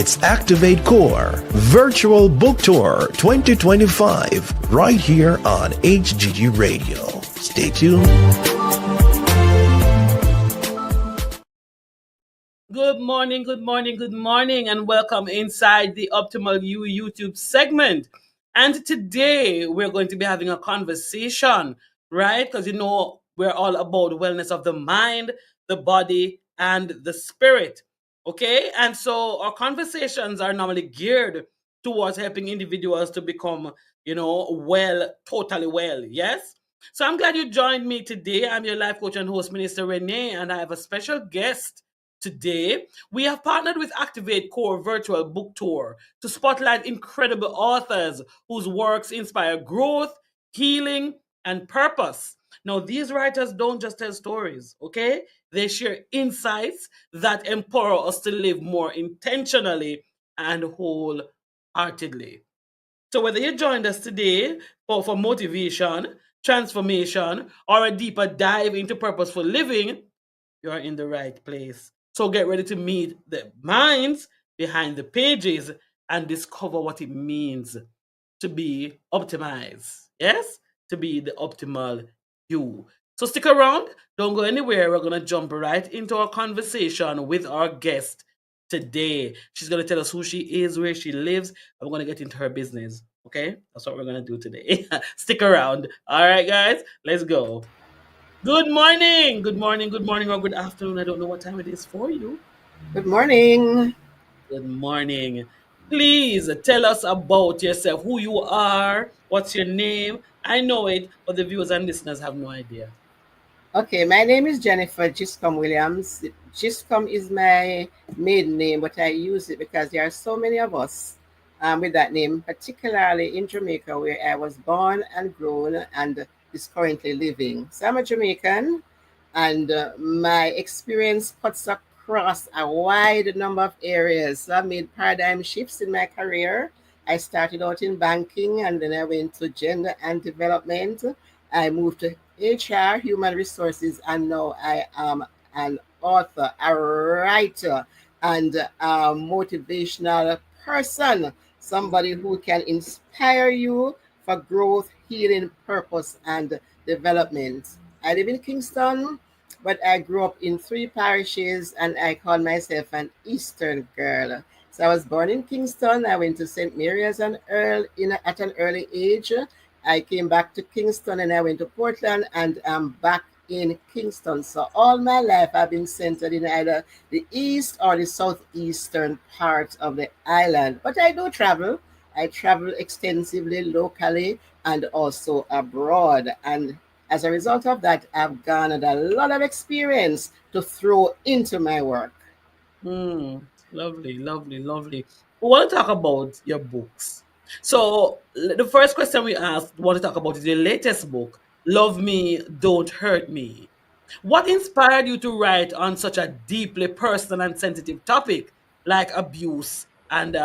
It's Activate Core Virtual Book Tour 2025 right here on HGG Radio. Stay tuned. Good morning, good morning, good morning, and welcome inside the Optimal You YouTube segment. And today we're going to be having a conversation, right? Because we're all about wellness of the mind, the body, and the spirit. Okay? And so our conversations are normally geared towards helping individuals to become, well, totally well. Yes? So I'm glad you joined me today. I'm your life coach and host, Minister Renee, and I have a special guest today. We have partnered with Activate Core Virtual Book Tour to spotlight incredible authors whose works inspire growth, healing, and purpose. Now, these writers don't just tell stories, okay? They share insights that empower us to live more intentionally and wholeheartedly. So, whether you joined us today for motivation, transformation, or a deeper dive into purposeful living, you're in the right place. So get ready to meet the minds behind the pages and discover what it means to be optimized. Yes? To be the optimal you. So stick around. Don't go anywhere. We're going to jump right into our conversation with our guest today. She's going to tell us who she is, where she lives, and we're going to get into her business. Okay? That's what we're going to do today. Stick around. All right, guys, let's go. Good morning, good morning, good morning, or good afternoon. I don't know what time it is for you. Good morning. Good morning. Please tell us about yourself, who you are, what's your name. I know it, but the viewers and listeners have no idea. Okay, my name is Jennifer Giscom Williams. Giscom is my maiden name, but I use it because there are so many of us with that name, particularly in Jamaica, where I was born and grown and is currently living. So I'm a Jamaican, and my experience cuts across a wide number of areas. So I made paradigm shifts in my career. I started out in banking, and then I went to gender and development. I moved to HR, human resources, and now I am an author, a writer, and a motivational person, somebody who can inspire you for growth, healing, purpose, and development. I live in Kingston, but I grew up in three parishes, and I call myself an Eastern girl. So I was born in Kingston. I went to St. Mary's and Earl at an early age. I came back to Kingston and I went to Portland, and I'm back in Kingston. So all my life I've been centered in either the east or the southeastern part of the island. But I do travel. I travel extensively locally and also abroad. And as a result of that, I've garnered a lot of experience to throw into my work. Lovely, lovely, lovely. We want to talk about your books. So the first question we want to talk about is your latest book, Love Me, Don't Hurt Me. What inspired you to write on such a deeply personal and sensitive topic like abuse and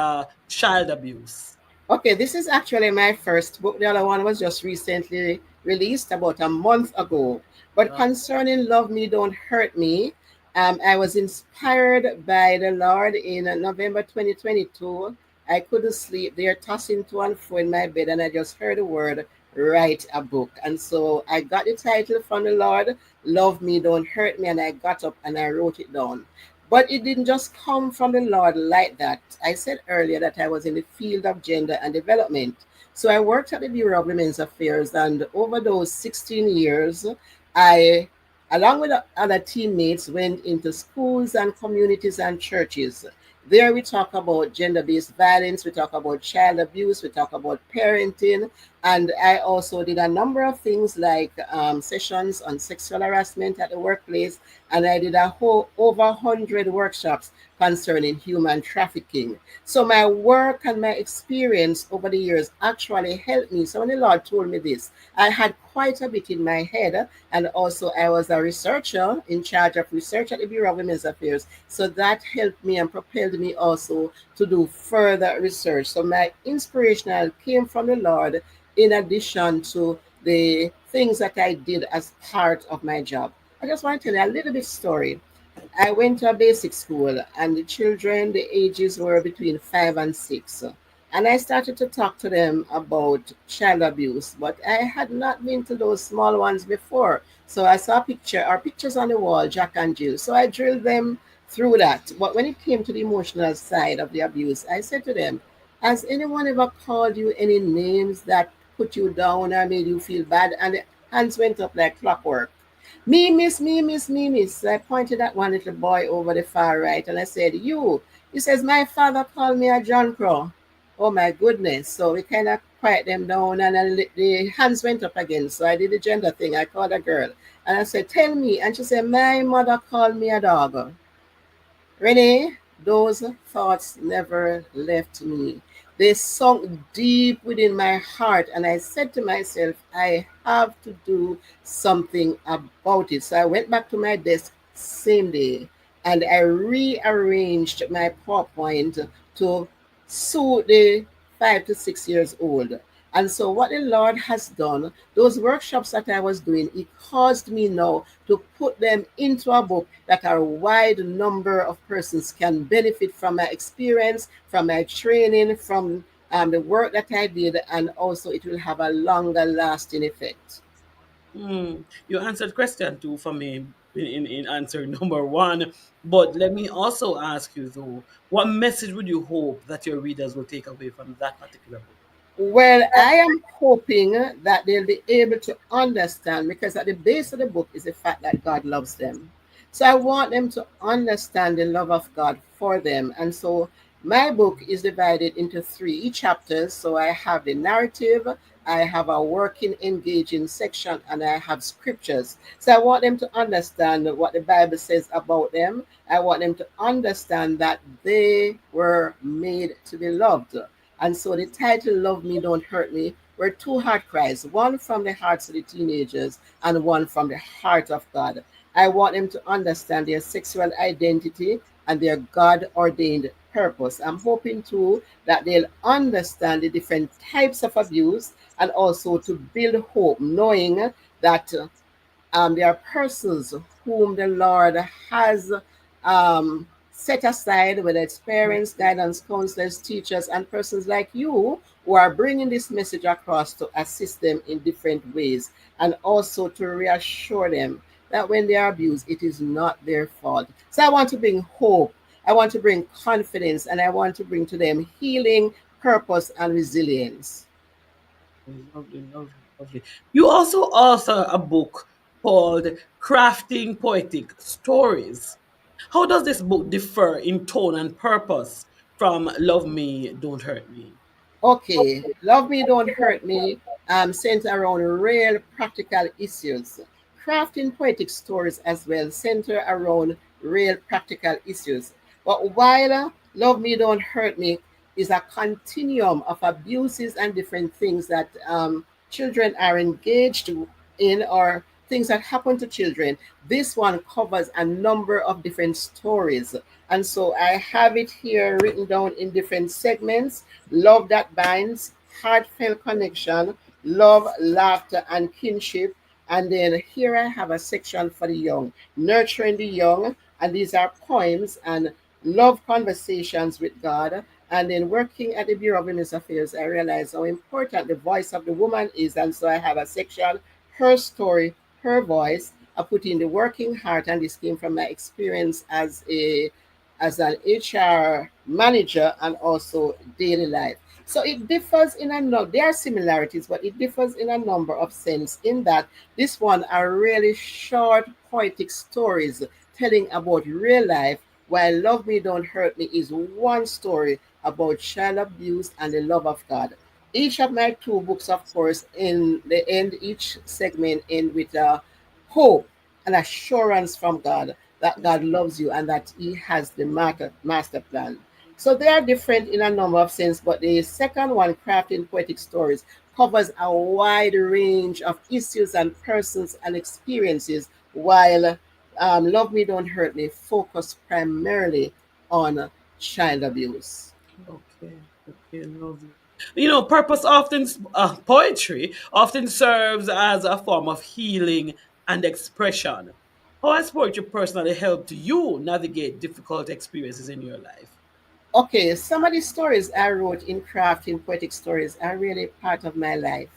child abuse? Okay, this is actually my first book. The other one was just recently released about a month ago. But Wow. concerning Love Me, Don't Hurt Me, I was inspired by the Lord in November 2022. I couldn't sleep there, tossing to and fro in my bed, and I just heard the word, write a book. And so I got the title from the Lord, Love Me, Don't Hurt Me, and I got up and I wrote it down. But it didn't just come from the Lord like that. I said earlier that I was in the field of gender and development. So I worked at the Bureau of Women's Affairs, and over those 16 years, I, along with other teammates, went into schools and communities and churches. There we talk about gender-based violence, we talk about child abuse, we talk about parenting, and I also did a number of things like sessions on sexual harassment at the workplace, and I did a whole over 100 workshops concerning human trafficking. So my work and my experience over the years actually helped me. So when the Lord told me this, I had quite a bit in my head, and also I was a researcher in charge of research at the Bureau of Women's Affairs. So that helped me and propelled me also to do further research. So my inspirational came from the Lord in addition to the things that I did as part of my job. I just want to tell you a little bit story. I went to a basic school, and the children, the ages were between 5 and 6. And I started to talk to them about child abuse, but I had not been to those small ones before. So I saw a picture or pictures on the wall, Jack and Jill. So I drilled them through that. But when it came to the emotional side of the abuse, I said to them, has anyone ever called you any names that put you down or made you feel bad? And the hands went up like clockwork. Me, miss, me, miss, me, miss. So I pointed at one little boy over the far right and I said, you. He says, my father called me a John Crow. Oh my goodness. So we kind of quiet them down and the hands went up again. So I did the gender thing. I called a girl and I said, tell me. And she said, my mother called me a dog. Renee, those thoughts never left me. They sunk deep within my heart, and I said to myself, I have to do something about it. So I went back to my desk same day and I rearranged my PowerPoint to suit the 5 to 6 years old. And so, what the Lord has done, those workshops that I was doing, it caused me now to put them into a book that a wide number of persons can benefit from my experience, from my training, from the work that I did, and also it will have a longer lasting effect. You answered question two for me in answer number one. But let me also ask you though, what message would you hope that your readers will take away from that particular book? Well, I am hoping that they'll be able to understand because at the base of the book is the fact that God loves them. So I want them to understand the love of God for them. And so my book is divided into three chapters. So I have the narrative, I have a working, engaging section, and I have scriptures. So I want them to understand what the Bible says about them. I want them to understand that they were made to be loved. And so the title Love Me, Don't Hurt Me were two heart cries, one from the hearts of the teenagers and one from the heart of God. I want them to understand their sexual identity and their God ordained purpose. I'm hoping too that they'll understand the different types of abuse and also to build hope, knowing that there are persons whom the Lord has set aside, whether it's parents, guidance counselors, teachers, and persons like you who are bringing this message across to assist them in different ways and also to reassure them that when they are abused, it is not their fault. So I want to bring hope, I want to bring confidence, and I want to bring to them healing, purpose, and resilience. Lovely, lovely, lovely. You also author a book called Crafting Poetic Stories. How does this book differ in tone and purpose from Love Me, Don't Hurt Me? Okay, Love Me Don't Hurt Me center around real practical issues. Crafting poetic stories as well center around real practical issues. But while Love Me Don't Hurt Me is a continuum of abuses and different things that children are engaged in or things that happen to children, this one covers a number of different stories. And so I have it here written down in different segments: love that binds, heartfelt connection, love, laughter, and kinship. And then here I have a section for the young, nurturing the young. And these are poems and love conversations with God. And then working at the Bureau of Women's Affairs, I realized how important the voice of the woman is. And so I have a section, her story, her voice. I put in the working heart, and this came from my experience as an HR manager and also daily life. So it differs in a number. There are similarities, but it differs in a number of sense. In that this one are really short poetic stories telling about real life, while Love Me Don't Hurt Me is one story about child abuse and the love of God. Each of my two books, of course, in the end, each segment end with a hope and assurance from God that God loves you and that He has the master plan. So they are different in a number of sense, but the second one, Crafting Poetic Stories, covers a wide range of issues and persons and experiences, while Love Me Don't Hurt Me focus primarily on child abuse. Okay, okay, lovely. You know, purpose often, poetry often serves as a form of healing and expression. How has poetry personally helped you navigate difficult experiences in your life? Okay, some of the stories I wrote in crafting poetic stories are really part of my life.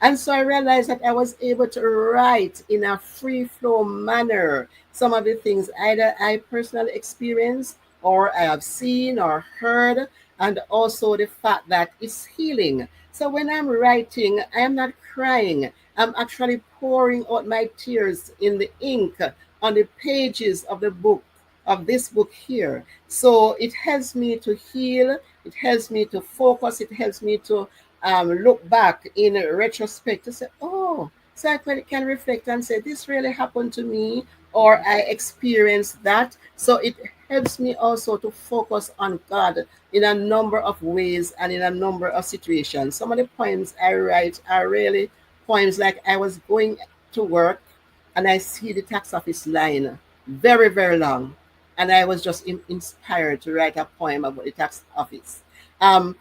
And so I realized that I was able to write in a free flow manner some of the things either I personally experienced or I have seen or heard, and also the fact that it's healing. So when I'm writing, I am not crying. I'm actually pouring out my tears in the ink on the pages of the book, of this book here. So it helps me to heal, it helps me to focus, it helps me to look back in retrospect to say, oh, so I can reflect and say, this really happened to me, or I experienced that. So it helps me also to focus on God in a number of ways and in a number of situations. Some of the poems I write are really poems like I was going to work and I see the tax office line very, very long. And I was just inspired to write a poem about the tax office. Um,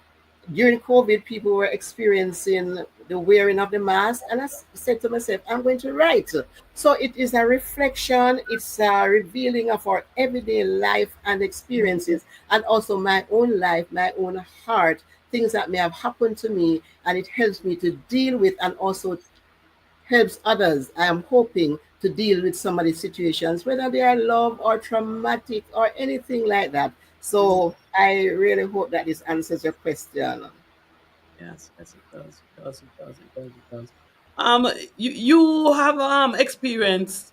During COVID, people were experiencing the wearing of the mask, and said to myself, I'm going to write. So it is a reflection, it's a revealing of our everyday life and experiences, and also my own life, my own heart, things that may have happened to me, and it helps me to deal with and also helps others, I am hoping, to deal with some of the situations, whether they are love or traumatic or anything like that. Mhm. So I really hope that this answers your question. Yes, yes, it does. It does. It does. It does. It does. Um, you have experience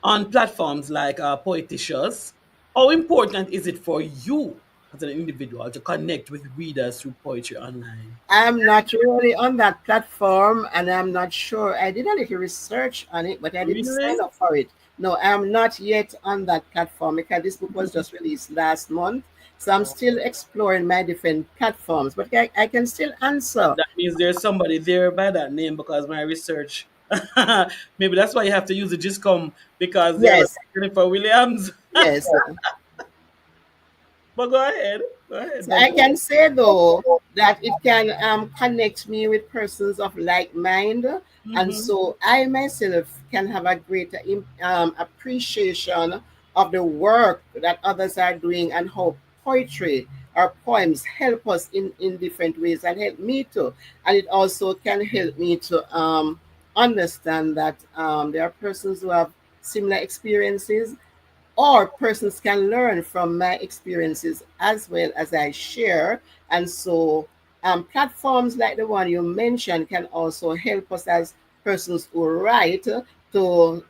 on platforms like Poeticious. How important is it for you as an individual to connect with readers through poetry online? I'm not really on that platform and I'm not sure. I did a little research on it, but I didn't sign Really? up for it. No, I'm not yet on that platform because this book was just released last month. So I'm Oh, still exploring my different platforms, but I can still answer. that means there's somebody there by that name because my research. Maybe that's why you have to use the Giscom because they're like Yes, Jennifer Williams. yes. But go ahead. Go ahead. So I can say though that it can connect me with persons of like mind, and Mm-hmm. so I myself can have a greater appreciation of the work that others are doing and how poetry or poems help us in different ways and help me to, and it also can help me to understand that there are persons who have similar experiences or persons can learn from my experiences as well as I share. And so, platforms like the one you mentioned can also help us as persons who write to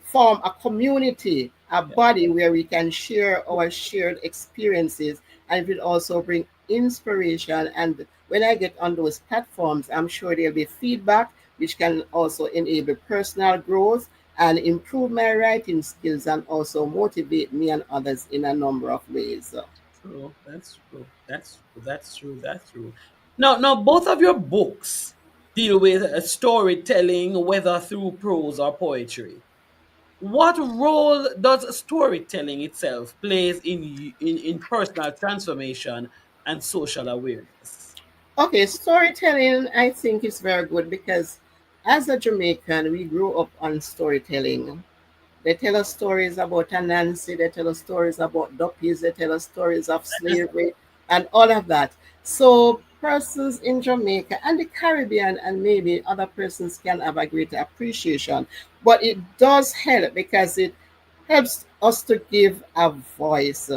form a community, a Yeah. body where we can share our shared experiences, and it will also bring inspiration. And when I get on those platforms, I'm sure there'll be feedback which can also enable personal growth and improve my writing skills and also motivate me and others in a number of ways. True. That's true. That's true. That's true. That's true. Now, both of your books deal with storytelling, whether through prose or poetry. What role does storytelling itself plays in personal transformation and social awareness? Okay, storytelling I think is very good because as a Jamaican, we grew up on storytelling. They tell us stories about Anansi, they tell us stories about Duppies, they tell us stories of slavery and all of that. So persons in Jamaica and the Caribbean and maybe other persons can have a greater appreciation. But it does help because it helps us to give a voice.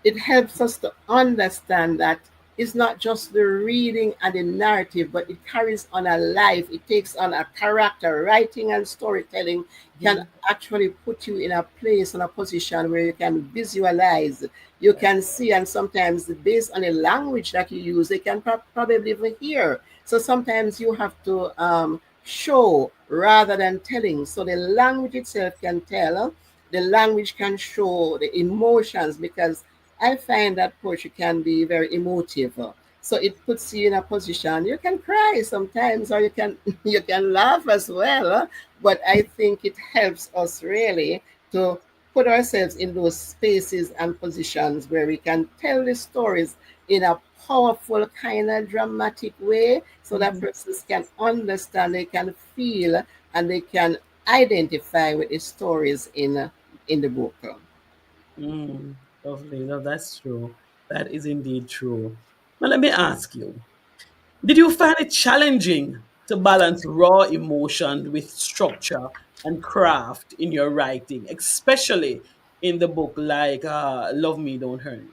It helps us to understand that it's not just the reading and the narrative, but it carries on a life. It takes on a character. Writing and storytelling can Mhm. actually put you in a place, in a position where you can visualize, you Yeah. can see, and sometimes based on the language that you use, they can probably even hear. So sometimes you have to show rather than telling. So the language itself can tell, the language can show the emotions because I find that poetry can be very emotive. So it puts you in a position you can cry sometimes, or you can you can laugh as well. But I think it helps us really to put ourselves in those spaces and positions where we can tell the stories in a powerful kind of dramatic way, so that Mhm. persons can understand, they can feel, and they can identify with the stories in the book. Mm, lovely. No, that's true. That is indeed true. Now, let me ask you, did you find it challenging to balance raw emotion with structure and craft in your writing, especially in the book like Love Me, Don't Hurt Me?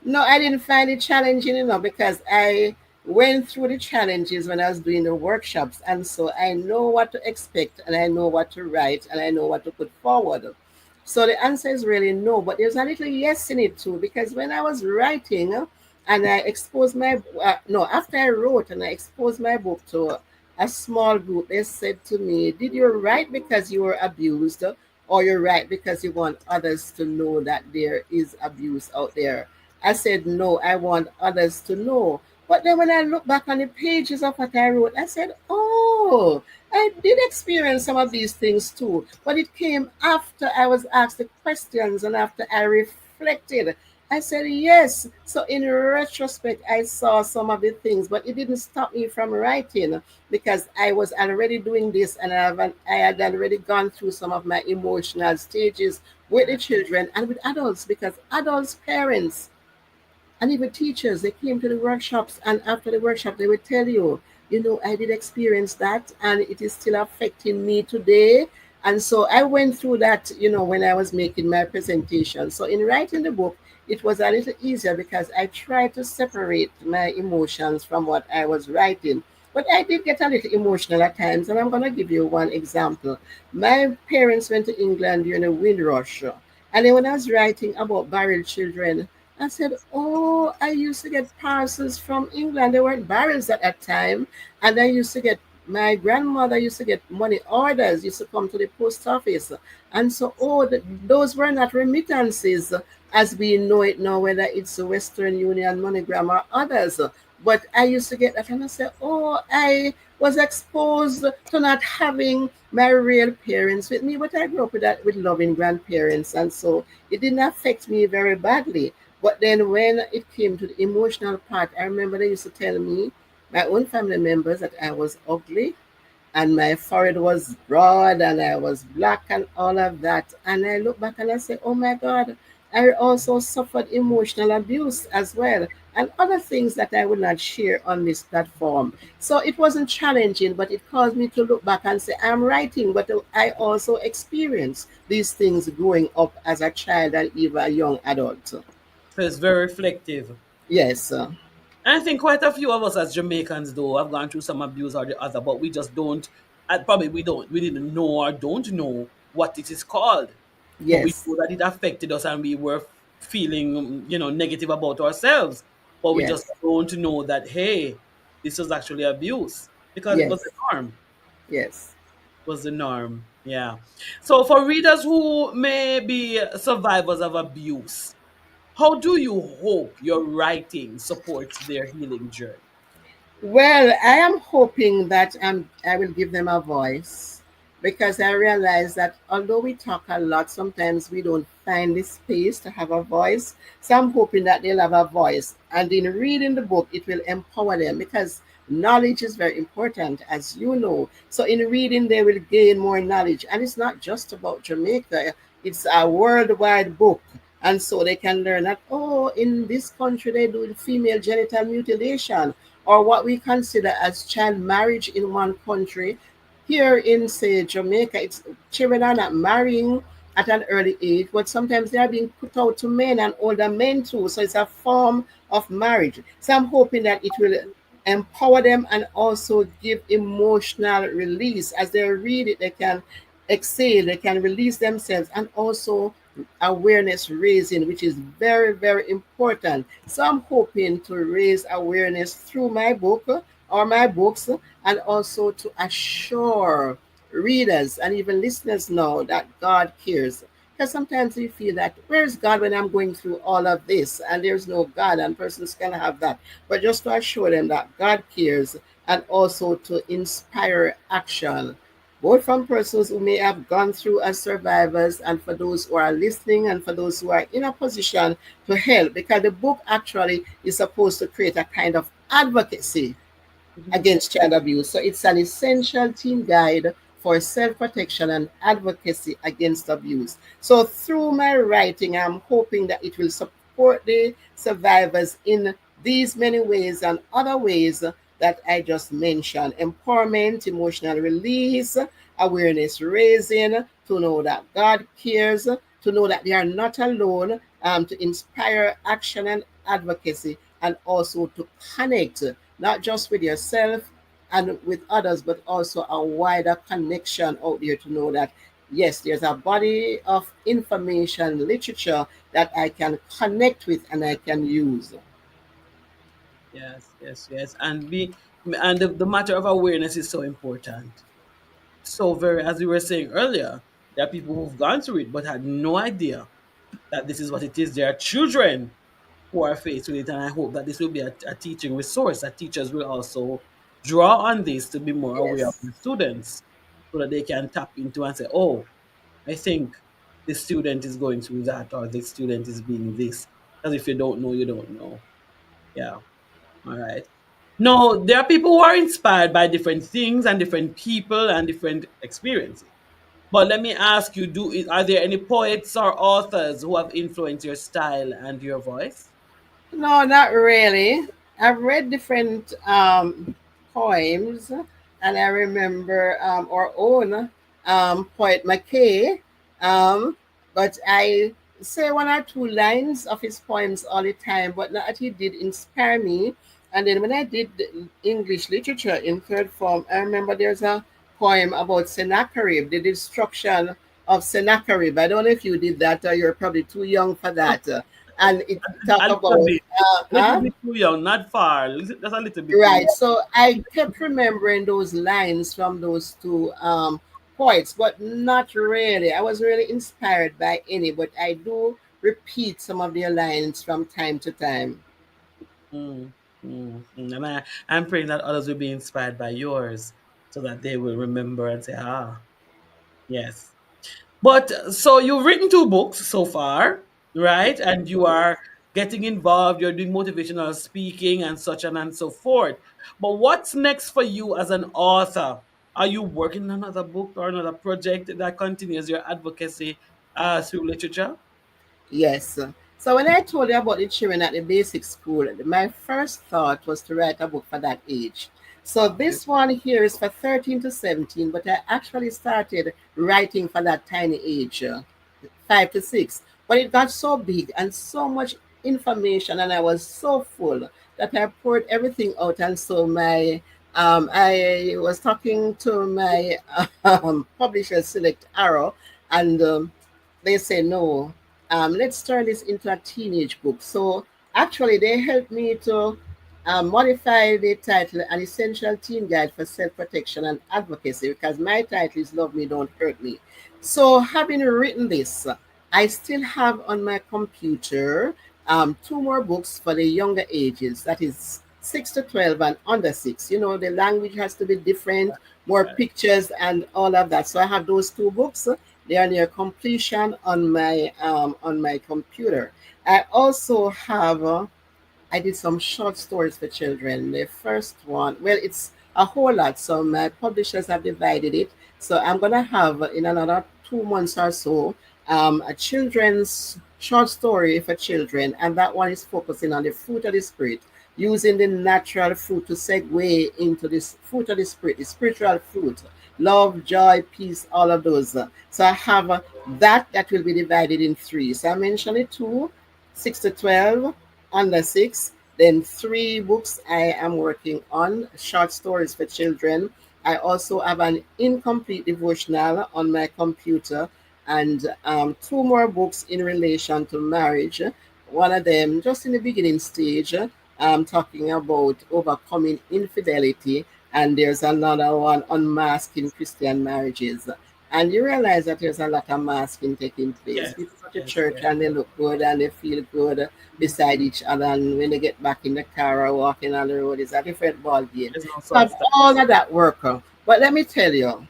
No, I didn't find it challenging enough because I went through the challenges when I was doing the workshops, and so I know what to expect, and I know what to write, and I know what to put forward. So the answer is really no, but there's a little yes in it too, because when I was writing and I exposed my no, after I wrote and I exposed my book to a small group, they said to me, "Did you write because you were abused, or you write because you want others to know that there is abuse out there?" I said, "No, I want others to know." But then when I look back on the pages of what I wrote, I said, "Oh, I did experience some of these things too." But it came after I was asked the questions and after I reflected. I said, "Yes." So in retrospect, I saw some of the things, but it didn't stop me from writing because I was already doing this, and I had already gone through some of my emotional stages with the children and with adults, because adults, parents, and even teachers, they came to the workshops, and after the workshop they would tell you, I did experience that and it is still affecting me today. And so I went through that, when I was making my presentation. So in writing the book, it was a little easier because I tried to separate my emotions from what I was writing. But I did get a little emotional at times, and I'm going to give you one example. My parents went to England during the Windrush, and then when I was writing about buried children, I said, "Oh, I used to get parcels from England. There weren't barrels at that time." And I used to get, my grandmother used to get money orders, used to come to the post office. And so, those were not remittances as we know it now, whether it's Western Union, MoneyGram, or others. But I used to get that, and I said, "Oh, I was exposed to not having my real parents with me, but I grew up with that, with loving grandparents, and so it didn't affect me very badly." But then when it came to the emotional part, I remember they used to tell me, my own family members, that I was ugly and my forehead was broad and I was black and all of that. And I look back and I say, "Oh my God, I also suffered emotional abuse as well, and other things that I will not share on this platform." So it wasn't challenging, but it caused me to look back and say, I'm writing, but I also experienced these things growing up as a child and even a young adult. So it's very reflective. Yes, And I think quite a few of us as Jamaicans, though, have gone through some abuse or the other, but we just don't, probably we didn't know or don't know what it is called. But we yes, know that it affected us and we were feeling, negative about ourselves. But we just yes, don't know that, hey, this was actually abuse because it was the yes, norm. yes. Was the norm. Yeah. So for readers who may be survivors of abuse, how do you hope your writing supports their healing journey? Well, I am hoping that I will give them a voice, because I realize that although we talk a lot, sometimes we don't find the space to have a voice. So I'm hoping that they'll have a voice. And in reading the book, it will empower them, because knowledge is very important, as you know. So in reading, they will gain more knowledge. And it's not just about Jamaica, it's a worldwide book. And so they can learn that, oh, in this country they do female genital mutilation, or what we consider as child marriage in one country. Here in, say, Jamaica, it's children are not marrying at an early age, but sometimes they are being put out to men and older men too. So it's a form of marriage. So I'm hoping that it will empower them and also give emotional release. As they read it, they can exhale, they can release themselves, and also awareness raising, which is very, very important. So I'm hoping to raise awareness through my book, or my books, and also to assure readers and even listeners know that God cares. Because sometimes we feel that, where's God when I'm going through all of this? And there's no God, and persons can have that. But just to assure them that God cares, and also to inspire action, both from persons who may have gone through as survivors, and for those who are listening, and for those who are in a position to help, because the book actually is supposed to create a kind of advocacy Mhm. against child abuse. So it's an essential teen guide for self protection and advocacy against abuse. So, through my writing, I'm hoping that it will support the survivors in these many ways and other ways that I just mentioned: empowerment, emotional release, awareness raising, to know that God cares, to know that they are not alone, to inspire action and advocacy, and also to connect not just with yourself and with others, but also a wider connection out there to know that yes, there's a body of information, literature that I can connect with and I can use. Yes, yes, yes. And the matter of awareness is so important. So very, as we were saying earlier, there are people who've gone through it but had no idea that this is what it is. There are children who are faced with it, and I hope that this will be a teaching resource that teachers will also draw on this to be more aware of Yes. the students, so that they can tap into and say, "Oh, I think the student is going through that, or the student is being this." Because if you don't know, you don't know. Yeah. All right. No, there are people who are inspired by different things and different people and different experiences. But let me ask you, are there any poets or authors who have influenced your style and your voice? No, not really. I've read different poems, and I remember our own poet McKay. Um, but I say one or two lines of his poems all the time, but not that he did inspire me. And then when I did the English literature in third form, I remember there's a poem about Sennacherib, the destruction of Sennacherib. I don't know if you did that, or you're probably too young for that. And it talk A about little bit. A little bit too young, not far. Just a little bit too right. young. So I kept remembering those lines from those two poets, but not really. I wasn't really inspired by any, but I do repeat some of their lines from time to time. Mm, And I'm praying that others will be inspired by yours, so that they will remember and say, yes. But so you've written two books so far, right? And you are getting involved, you're doing motivational speaking and such and so forth. But what's next for you as an author? Are you working on another book or another project that continues your advocacy through literature? Yes. So when I told you about the children at the basic school, my first thought was to write a book for that age. So this one here is for 13 to 17, but I actually started writing for that tiny age, 5 to 6. But it got so big and so much information, and I was so full that I poured everything out. And so I was talking to my publisher, Select Arrow, and they say no. Let's turn this into a teenage book. So actually, they helped me to modify the title, An Essential Teen Guide for Self Protection and Advocacy, because my title is Love Me, Don't Hurt Me. So, having written this, I still have on my computer two more books for the younger ages, that is 6 to 12 and under 6. You know, the language has to be different, more Right. pictures, and all of that. So, I have those two books. They are near completion on my computer. I also have I did some short stories for children. The first one, well, it's a whole lot. So my publishers have divided it. So I'm gonna have in another 2 months or so a children's short story for children, and that one is focusing on the fruit of the spirit, using the natural fruit to segue into this fruit of the spirit, the spiritual fruit, love, joy, peace, all of those. So I have that will be divided in three. So I mentioned it two, 6 to 12, under 6. Then 3 books I am working on, short stories for children. I also have an incomplete devotional on my computer, and two more books in relation to marriage. One of them just in the beginning stage, talking about overcoming infidelity, and there's another one on masking Christian marriages. And you realize that there's a lot of masking taking place. Yes, People go to yes, church yes. and they look good and they feel good beside each other, and when they get back in the car or walking on the road, it's a different ball game. There's no So I've all substance. of that work. But let me tell you,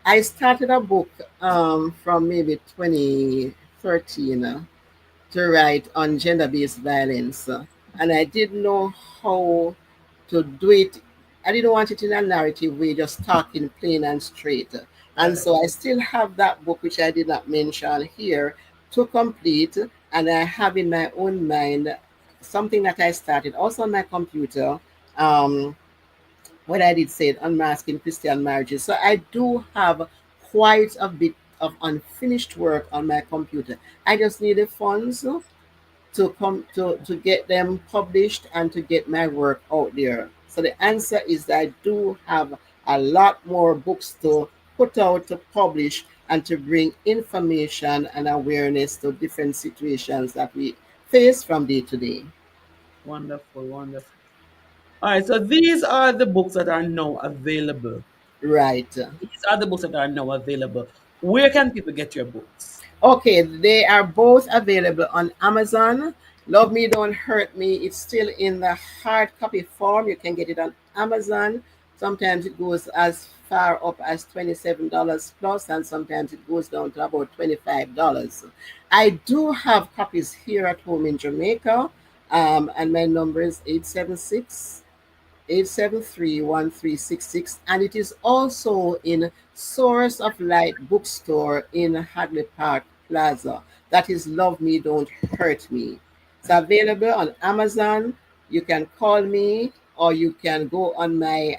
I started a book from maybe 2013 to write on gender-based violence, and I didn't know how to do it. I didn't want it in a narrative way, just talking plain and straight. And Right. so I still have that book, which I did not mention here, to complete. And I have in my own mind something that I started also on my computer. Um, what I did say, unmasking Christian marriages. So I do have quite a bit of unfinished work on my computer. I just need the funds to get them published and to get my work out there. So the answer is that I do have a lot more books to put out, to publish, and to bring information and awareness to different situations that we face from day to day. Wonderful, wonderful. All right, so these are the books that are now available. Right. These are the books that are now available. Where can people get your books? Okay, they are both available on Amazon. Love Me Don't Hurt Me. It's still in the hard copy form. You can get it on Amazon. Sometimes it goes as far up as $27 plus, and sometimes it goes down to about $25. I do have copies here at home in Jamaica, and my number is 873-1366, and it is also in Source of Light bookstore in Hadley Park Plaza. That is Love Me Don't Hurt Me. It's available on Amazon. You can call me, or you can go on my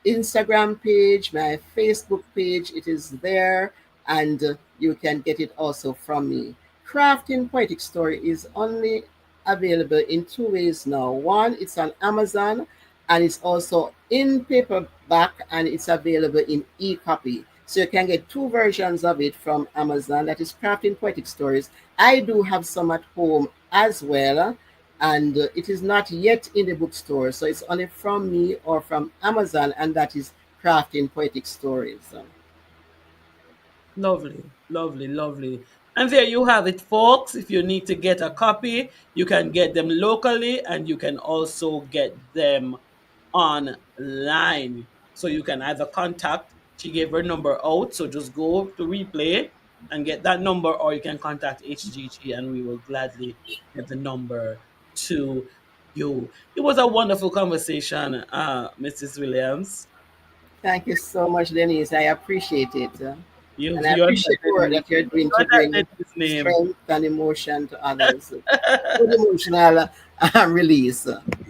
Instagram page, my Facebook page. It is there, and you can get it also from me. Crafting Poetic Story is only available in two ways now. One, it's on Amazon, and it's also in paperback, and it's available in e-copy. So you can get two versions of it from Amazon. That is Crafting Poetic Stories. I do have some at home as well, and it is not yet in the bookstore. So it's only from me or from Amazon, and that is Crafting Poetic Stories. Lovely, lovely, lovely. And there you have it, folks. If you need to get a copy, you can get them locally and you can also get them online. So you can either contact, she gave her number out, so just go to replay and get that number, or you can contact HGG and we will gladly get the number to you. It was a wonderful conversation, Mrs. Williams. Thank you so much, Denise. I appreciate it. And I You're appreciate that the work Denise. that you're doing You're to that bring Denise name. strength and emotion to others. Good emotional release.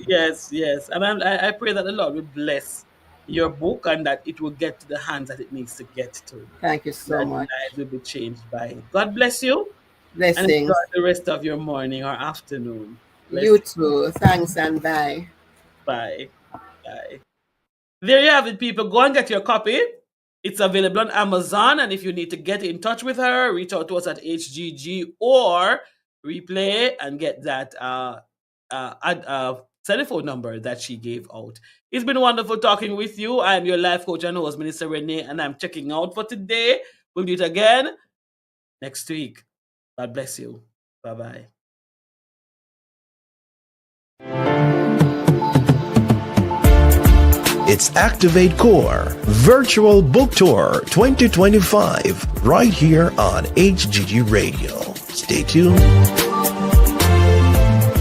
Yes, yes. And I pray that the Lord will bless your book and that it will get to the hands that it needs to get to, Thank you so that much. lives will be changed by it. God bless you and enjoy Blessings. the rest of your morning or afternoon. You Bless. too. Thanks and bye. Bye. Bye. There you have it, people. Go and get your copy. It's available on Amazon. And if you need to get in touch with her, reach out to us at HGG or replay and get that telephone number that she gave out. It's been wonderful talking with you. I am your life coach and host, Minister Renee, and I'm checking out for today. We'll do it again next week. God bless you. Bye bye. It's Activate Core Virtual Book Tour 2025 right here on HGG Radio. Stay tuned.